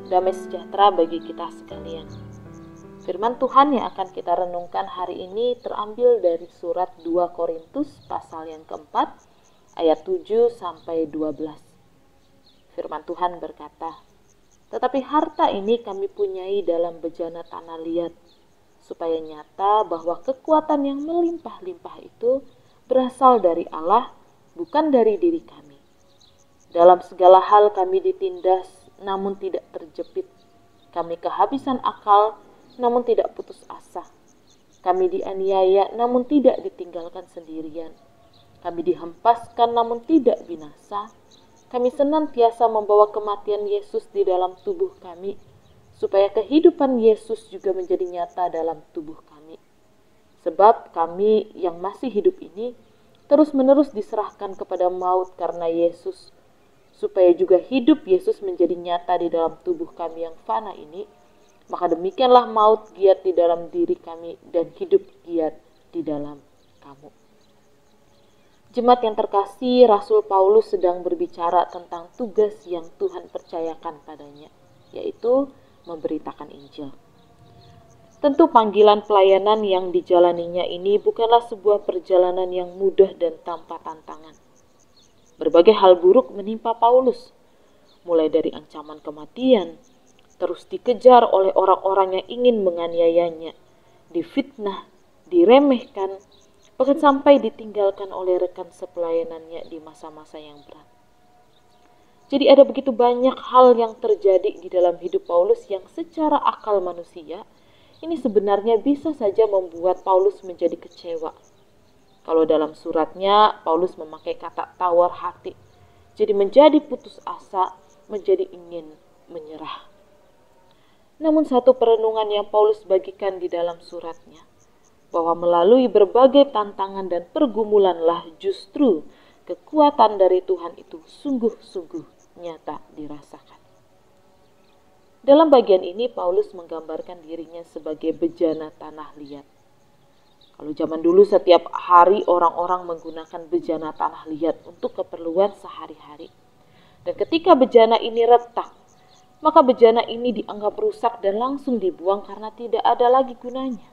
damai sejahtera bagi kita sekalian. Firman Tuhan yang akan kita renungkan hari ini terambil dari surat 2 Korintus pasal yang keempat, ayat 7 sampai 12. Firman Tuhan berkata, "Tetapi harta ini kami punyai dalam bejana tanah liat, supaya nyata bahwa kekuatan yang melimpah-limpah itu berasal dari Allah, bukan dari diri kami. Dalam segala hal kami ditindas, namun tidak terjepit. Kami kehabisan akal, namun tidak putus asa. Kami dianiaya, namun tidak ditinggalkan sendirian. Kami dihempaskan, namun tidak binasa. Kami senantiasa membawa kematian Yesus di dalam tubuh kami, supaya kehidupan Yesus juga menjadi nyata dalam tubuh kami. Sebab kami yang masih hidup ini terus-menerus diserahkan kepada maut karena Yesus, supaya juga hidup Yesus menjadi nyata di dalam tubuh kami yang fana ini. Maka demikianlah maut giat di dalam diri kami dan hidup giat di dalam kamu." Jemaat yang terkasih, Rasul Paulus sedang berbicara tentang tugas yang Tuhan percayakan padanya, yaitu memberitakan Injil. Tentu panggilan pelayanan yang dijalaninya ini bukanlah sebuah perjalanan yang mudah dan tanpa tantangan. Berbagai hal buruk menimpa Paulus, mulai dari ancaman kematian, terus dikejar oleh orang-orang yang ingin menganiayanya, difitnah, diremehkan, bahkan sampai ditinggalkan oleh rekan sepelayanannya di masa-masa yang berat. Jadi ada begitu banyak hal yang terjadi di dalam hidup Paulus yang secara akal manusia, ini sebenarnya bisa saja membuat Paulus menjadi kecewa. Kalau dalam suratnya, Paulus memakai kata tawar hati. Jadi menjadi putus asa, menjadi ingin menyerah. Namun satu perenungan yang Paulus bagikan di dalam suratnya, bahwa melalui berbagai tantangan dan pergumulanlah justru kekuatan dari Tuhan itu sungguh-sungguh nyata dirasakan. Dalam bagian ini Paulus menggambarkan dirinya sebagai bejana tanah liat. Kalau zaman dulu setiap hari orang-orang menggunakan bejana tanah liat untuk keperluan sehari-hari. Dan ketika bejana ini retak, maka bejana ini dianggap rusak dan langsung dibuang karena tidak ada lagi gunanya.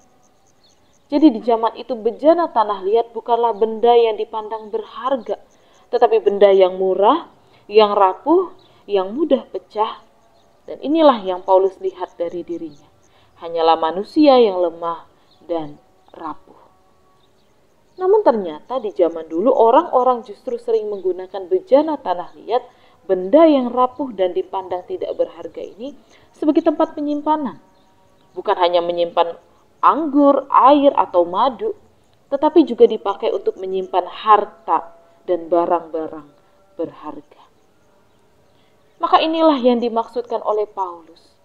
Jadi di zaman itu bejana tanah liat bukanlah benda yang dipandang berharga, tetapi benda yang murah, yang rapuh, yang mudah pecah. Dan inilah yang Paulus lihat dari dirinya. Hanyalah manusia yang lemah dan rapuh. Namun ternyata di zaman dulu orang-orang justru sering menggunakan bejana tanah liat, benda yang rapuh dan dipandang tidak berharga ini sebagai tempat penyimpanan. Bukan hanya menyimpan anggur, air, atau madu, tetapi juga dipakai untuk menyimpan harta dan barang-barang berharga. Maka inilah yang dimaksudkan oleh Paulus,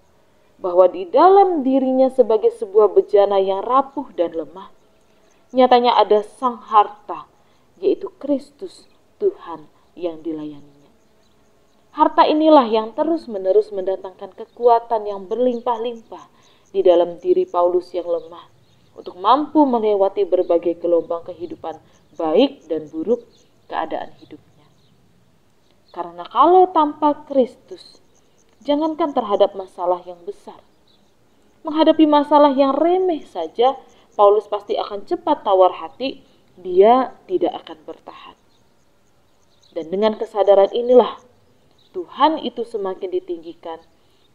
bahwa di dalam dirinya sebagai sebuah bejana yang rapuh dan lemah, nyatanya ada sang harta, yaitu Kristus Tuhan yang dilayaninya. Harta inilah yang terus-menerus mendatangkan kekuatan yang berlimpah-limpah di dalam diri Paulus yang lemah untuk mampu melewati berbagai gelombang kehidupan baik dan buruk keadaan hidupnya. Karena kalau tanpa Kristus, jangankan terhadap masalah yang besar, menghadapi masalah yang remeh saja, Paulus pasti akan cepat tawar hati, dia tidak akan bertahan. Dan dengan kesadaran inilah, Tuhan itu semakin ditinggikan,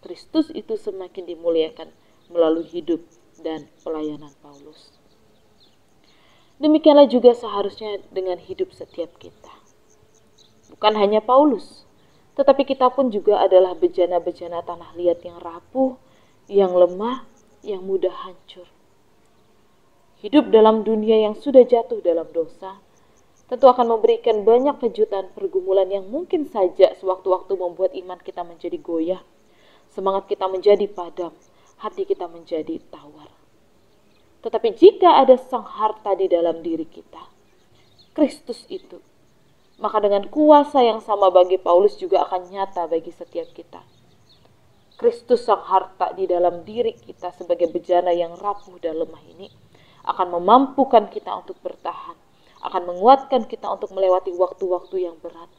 Kristus itu semakin dimuliakan melalui hidup dan pelayanan Paulus. Demikianlah juga seharusnya dengan hidup setiap kita. Bukan hanya Paulus, tetapi kita pun juga adalah bejana-bejana tanah liat yang rapuh, yang lemah, yang mudah hancur. Hidup dalam dunia yang sudah jatuh dalam dosa, tentu akan memberikan banyak kejutan pergumulan yang mungkin saja sewaktu-waktu membuat iman kita menjadi goyah, semangat kita menjadi padam, hati kita menjadi tawar. Tetapi jika ada sang harta di dalam diri kita, Kristus itu, maka dengan kuasa yang sama bagi Paulus juga akan nyata bagi setiap kita. Kristus sang harta di dalam diri kita sebagai bejana yang rapuh dan lemah ini akan memampukan kita untuk bertahan, akan menguatkan kita untuk melewati waktu-waktu yang berat,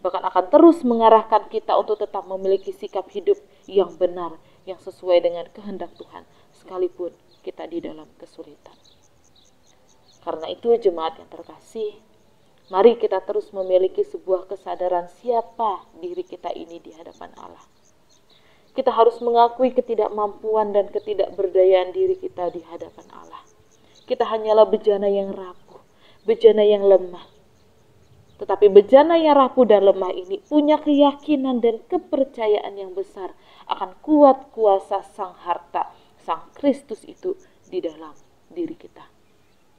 bahkan akan terus mengarahkan kita untuk tetap memiliki sikap hidup yang benar, yang sesuai dengan kehendak Tuhan, sekalipun kita di dalam kesulitan. Karena itu jemaat yang terkasih, mari kita terus memiliki sebuah kesadaran siapa diri kita ini di hadapan Allah. Kita harus mengakui ketidakmampuan dan ketidakberdayaan diri kita di hadapan Allah. Kita hanyalah bejana yang rapuh, bejana yang lemah. Tetapi bejana yang rapuh dan lemah ini punya keyakinan dan kepercayaan yang besar akan kuat kuasa Sang Harta, Sang Kristus itu di dalam diri kita.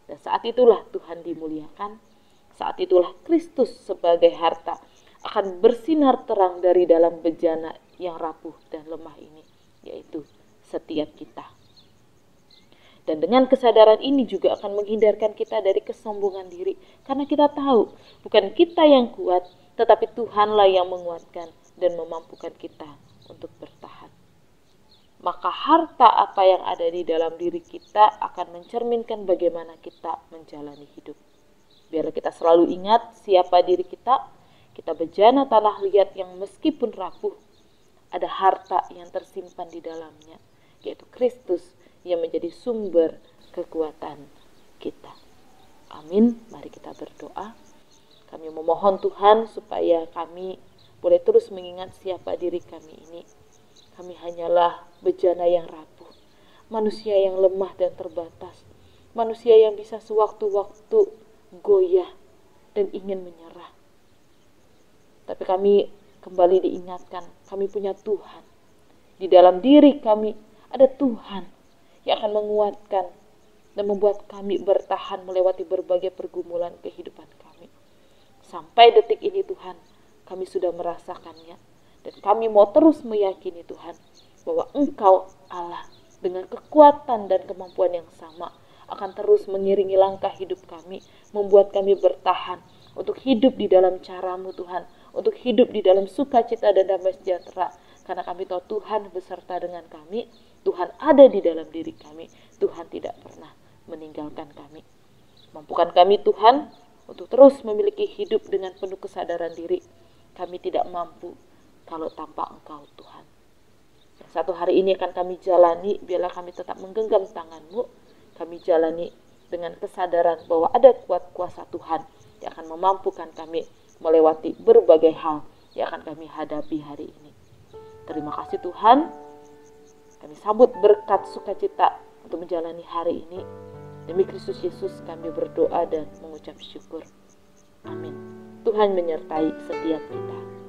Dan saat itulah Tuhan dimuliakan, saat itulah Kristus sebagai harta akan bersinar terang dari dalam bejana yang rapuh dan lemah ini, yaitu setiap kita. Dan dengan kesadaran ini juga akan menghindarkan kita dari kesombongan diri, karena kita tahu bukan kita yang kuat, tetapi Tuhanlah yang menguatkan dan memampukan kita untuk bertahan. Maka harta apa yang ada di dalam diri kita akan mencerminkan bagaimana kita menjalani hidup. Biarlah kita selalu ingat siapa diri kita. Kita bejana tanah liat yang meskipun rapuh, ada harta yang tersimpan di dalamnya, yaitu Kristus yang menjadi sumber kekuatan kita. Amin. Mari kita berdoa. Kami memohon Tuhan supaya kami boleh terus mengingat siapa diri kami ini. Kami hanyalah bejana yang rapuh, manusia yang lemah dan terbatas, manusia yang bisa sewaktu-waktu goyah dan ingin menyerah. Tapi kami kembali diingatkan, kami punya Tuhan. Di dalam diri kami ada Tuhan yang akan menguatkan dan membuat kami bertahan melewati berbagai pergumulan kehidupan kami. Sampai detik ini Tuhan, kami sudah merasakannya. Dan kami mau terus meyakini Tuhan bahwa Engkau Allah dengan kekuatan dan kemampuan yang sama akan terus mengiringi langkah hidup kami, membuat kami bertahan untuk hidup di dalam cara-Mu Tuhan, untuk hidup di dalam sukacita dan damai sejahtera. Karena kami tahu Tuhan beserta dengan kami, Tuhan ada di dalam diri kami, Tuhan tidak pernah meninggalkan kami. Mampukan kami Tuhan untuk terus memiliki hidup dengan penuh kesadaran diri. Kami tidak mampu kalau tanpa Engkau Tuhan. Satu hari ini akan kami jalani, biarlah kami tetap menggenggam tangan-Mu. Kami jalani dengan kesadaran bahwa ada kuat kuasa Tuhan yang akan memampukan kami melewati berbagai hal yang akan kami hadapi hari ini. Terima kasih Tuhan. Kami sambut berkat sukacita untuk menjalani hari ini. Demi Kristus Yesus kami berdoa dan mengucap syukur. Amin. Tuhan menyertai setiap kita.